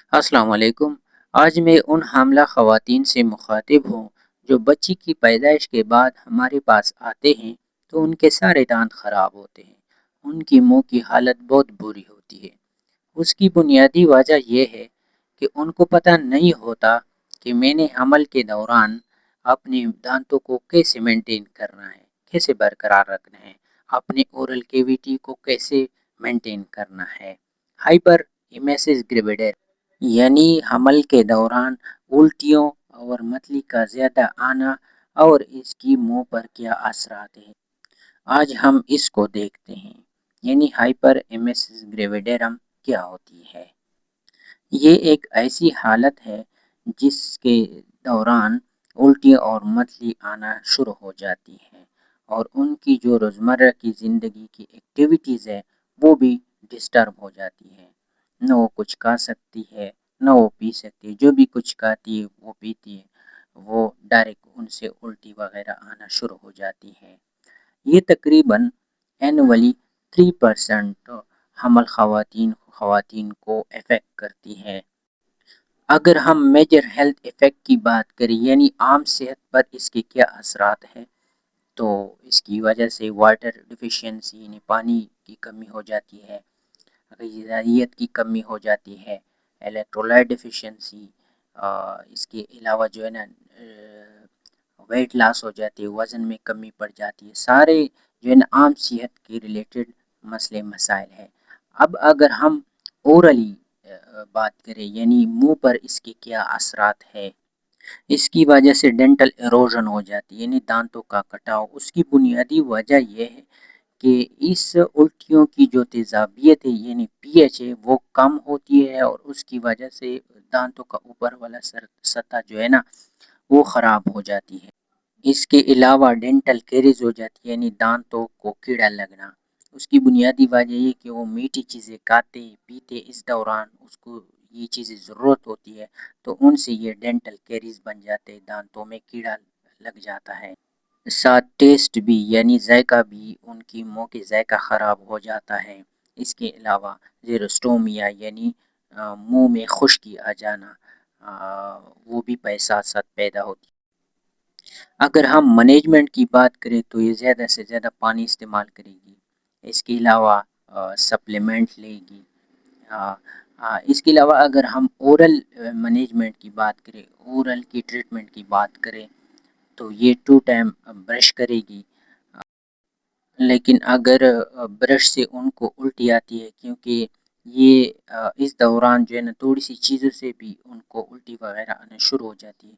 السلام علیکم۔ آج میں ان حاملہ خواتین سے مخاطب ہوں جو بچی کی پیدائش کے بعد ہمارے پاس آتے ہیں تو ان کے سارے دانت خراب ہوتے ہیں۔ ان کی منہ کی حالت بہت بری ہوتی ہے۔ اس کی بنیادی وجہ یہ ہے کہ ان کو پتہ نہیں ہوتا کہ میں نے حمل کے دوران اپنے دانتوں کو کیسے مینٹین کرنا ہے، کیسے برقرار رکھنا ہے، اپنے اورل کیویٹی کو کیسے مینٹین کرنا ہے۔ ہائپر ایمیسس گریویڈر یعنی حمل کے دوران الٹیوں اور متلی کا زیادہ آنا اور اس کی منہ پر کیا اثرات ہیں، آج ہم اس کو دیکھتے ہیں۔ یعنی ہائپر ایمیسس گریویڈرم کیا ہوتی ہے؟ یہ ایک ایسی حالت ہے جس کے دوران الٹی اور متلی آنا شروع ہو جاتی ہے اور ان کی جو روزمرہ کی زندگی کی ایکٹیویٹیز ہے وہ بھی ڈسٹرب ہو جاتی ہے۔ نہ وہ کچھ کھا سکتی ہے، نہ وہ پی سکتی ہے، جو بھی کچھ کھاتی ہے وہ پیتی ہے، وہ ڈائریکٹ ان سے الٹی وغیرہ آنا شروع ہو جاتی ہے۔ یہ تقریباً اینولی 3% حمل خواتین کو افیکٹ کرتی ہے۔ اگر ہم میجر ہیلتھ ایفیکٹ کی بات کریں یعنی عام صحت پر اس کے کیا اثرات ہیں، تو اس کی وجہ سے واٹر ڈیفیشینسی یعنی پانی کی کمی ہو جاتی ہے، غذائیت کی کمی ہو جاتی ہے، الیکٹرولائٹ ڈیفیشینسی، اس کے علاوہ جو ہے نا ویٹ لاس ہو جاتی ہے، وزن میں کمی پڑ جاتی ہے، سارے جو ہے نا عام صحت کے ریلیٹڈ مسئلے مسائل ہیں۔ اب اگر ہم اورلی بات کریں یعنی منہ پر اس کے کیا اثرات ہے، اس کی وجہ سے ڈینٹل ایروژن ہو جاتی ہے یعنی دانتوں کا کٹاؤ۔ اس کی بنیادی وجہ یہ ہے کہ اس الٹیوں کی جو تیزابیت ہے یعنی پی ایچ ہے وہ کم ہوتی ہے اور اس کی وجہ سے دانتوں کا اوپر والا سطح جو ہے نا وہ خراب ہو جاتی ہے۔ اس کے علاوہ ڈینٹل کیریز ہو جاتی ہے یعنی دانتوں کو کیڑا لگنا۔ اس کی بنیادی وجہ یہ کہ وہ میٹھی چیزیں کھاتے پیتے، اس دوران اس کو یہ چیزیں ضرورت ہوتی ہے تو ان سے یہ ڈینٹل کیریز بن جاتے، دانتوں میں کیڑا لگ جاتا ہے۔ ساتھ ٹیسٹ بھی یعنی ذائقہ بھی ان کی منہ کے ذائقہ خراب ہو جاتا ہے۔ اس کے علاوہ زیروسٹومیا یعنی منہ میں خشکی آ جانا، وہ بھی ساتھ ساتھ پیدا ہوتی ہے۔ اگر ہم مینجمنٹ کی بات کریں تو یہ زیادہ سے زیادہ پانی استعمال کرے گی، اس کے علاوہ سپلیمنٹ لے گی۔ اس کے علاوہ اگر ہم اورل مینجمنٹ کی بات کریں، اورل کی ٹریٹمنٹ کی بات کریں تو یہ 2 ٹائم برش کرے گی۔ لیکن اگر برش سے ان کو الٹی آتی ہے کیونکہ یہ اس دوران جو ہے نا تھوڑی سی چیزوں سے بھی ان کو الٹی وغیرہ آنا شروع ہو جاتی ہے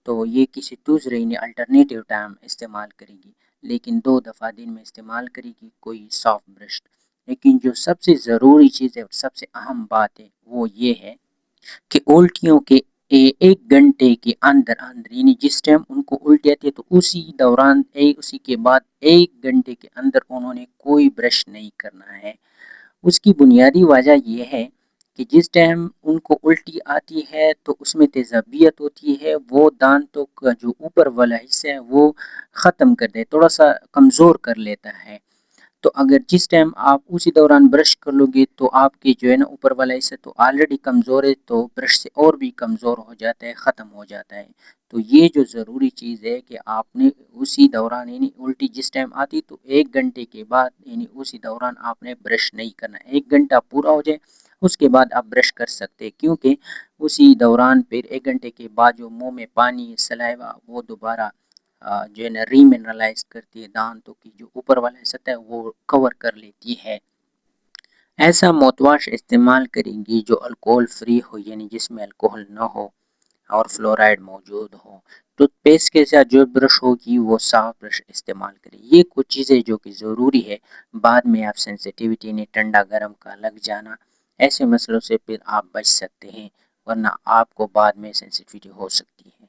تو یہ کسی دوسرے یعنی الٹرنیٹیو ٹائم استعمال کرے گی، لیکن 2 دفعہ دن میں استعمال کرے گی کوئی سافٹ برش۔ لیکن جو سب سے ضروری چیز ہے اور سب سے اہم بات ہے وہ یہ ہے کہ الٹیوں کے 1 گھنٹے کے اندر یعنی جس ٹائم ان کو الٹی آتی ہے تو اسی دوران اسی کے بعد 1 گھنٹے کے اندر انہوں نے کوئی برش نہیں کرنا ہے۔ اس کی بنیادی وجہ یہ ہے کہ جس ٹائم ان کو الٹی آتی ہے تو اس میں تیزابیت ہوتی ہے، وہ دانتوں کا جو اوپر والا حصہ ہے وہ ختم کر دے، تھوڑا سا کمزور کر لیتا ہے۔ تو اگر جس ٹائم آپ اسی دوران برش کر لو گے تو آپ کے جو ہے نا اوپر والا حصہ تو آلریڈی کمزور ہے تو برش سے اور بھی کمزور ہو جاتا ہے، ختم ہو جاتا ہے۔ تو یہ جو ضروری چیز ہے کہ آپ نے اسی دوران یعنی الٹی جس ٹائم آتی تو 1 گھنٹے کے بعد یعنی اسی دوران آپ نے برش نہیں کرنا، 1 گھنٹہ پورا ہو جائے اس کے بعد آپ برش کر سکتے، کیونکہ اسی دوران پھر 1 گھنٹے کے بعد جو منہ میں پانی سلائیوا وہ دوبارہ جو ہے نا ری منرلائز کرتی ہے، دانتوں کی جو اوپر والا سطح ہے وہ کور کر لیتی ہے۔ ایسا ماؤتھ واش استعمال کریں گی جو الکوہول فری ہو یعنی جس میں الکوہول نہ ہو اور فلورائڈ موجود ہو۔ ٹوتھ پیسٹ کے ساتھ جو برش ہوگی وہ صاف برش استعمال کریں۔ یہ کچھ چیزیں جو کہ ضروری ہے، بعد میں آپ سینسیٹیوٹی نے ٹھنڈا گرم کا لگ جانا ایسے مسئلوں سے پھر آپ بچ سکتے ہیں، ورنہ آپ کو بعد میں سینسیٹیوٹی ہو سکتی ہے۔